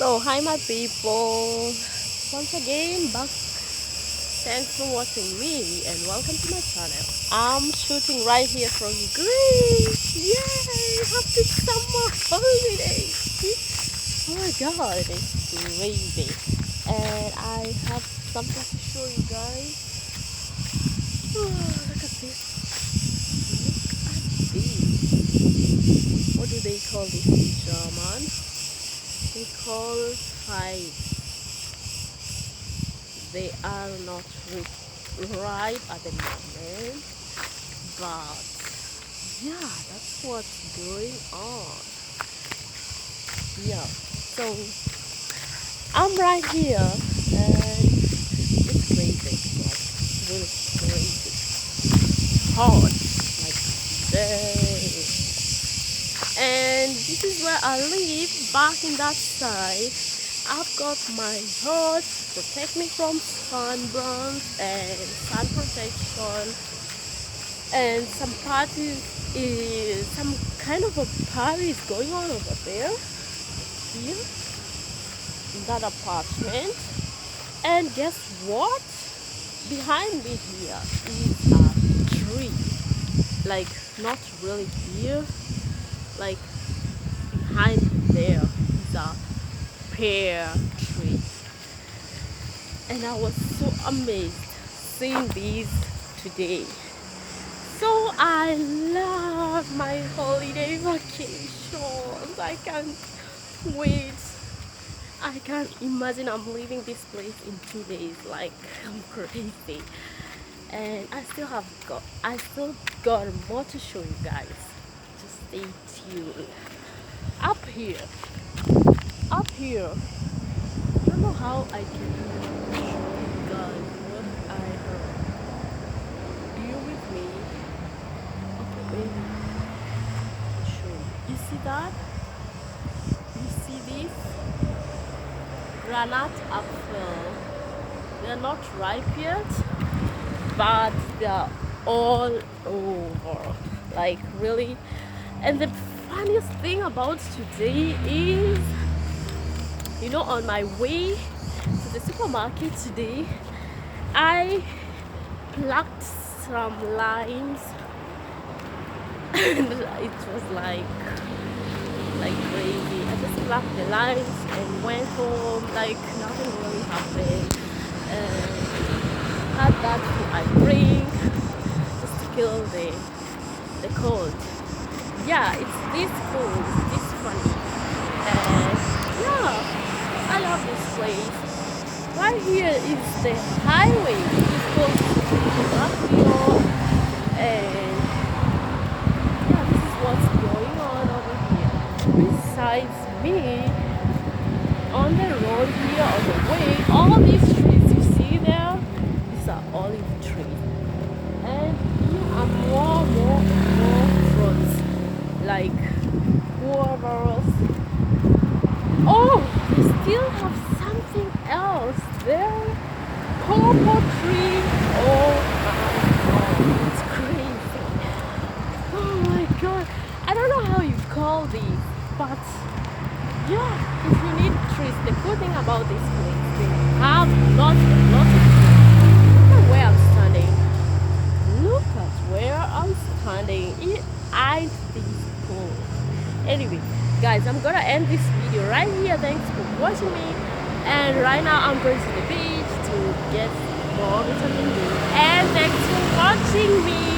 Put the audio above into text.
So hi my people, once again back. Thanks for watching me and welcome to my channel. I'm shooting right here from Greece. Yay! Happy summer holiday! Oh my god, it's crazy. And I have something to show you guys. Oh, look at this. Look at this. What do they call this in German? They call five. They are not ripe at the moment, but yeah, that's what's going on. Yeah, so I'm right here and it's crazy, like really crazy, hot, like this. And this is where I live, back in that side. I've got my hood to protect me from sunburns and sun protection, and some kind of a party is going on over there, here in that apartment. And guess what? Behind me here is a tree, like not really here, like behind there is a pear tree, and I was so amazed seeing these today. So I love my holiday vacations. I can't wait. I can't imagine I'm leaving this place in 2 days. Like, I'm crazy. And I still got more to show you guys. Just stay tuned. Up here, I don't know how I can show you guys what I heard. Are you with me? Okay, maybe I'll show you. You see that? You see this? Granite apple. They're not ripe yet, but they're all over. Like, really. And the funniest thing about today is, on my way to the supermarket today, I plucked some limes and it was like crazy. I just plucked the limes and went home like nothing really happened, and had that for my drink just to kill the cold. Yeah, it's this cold, it's this funny, and yeah, I love this place. Right here is the highway. It's called Rapio, and yeah, this is what's going on over here. Besides me, on the road here, on the way, all these trees you see there, these are olive trees. And here are more fruits, like guavas. Oh, we still have something else there. Cocoa tree. Oh my god, it's crazy. Oh my god. I don't know how you call these, but yeah, if you need trees, the good thing about this place, they have lots and lots of trees. Look at where I'm standing. Look at where I'm standing. It ain't this cool. Anyway, guys, I'm gonna end this video right here. Thanks for watching me, and right now I'm going to the beach to get more vitamin D, and thanks for watching me.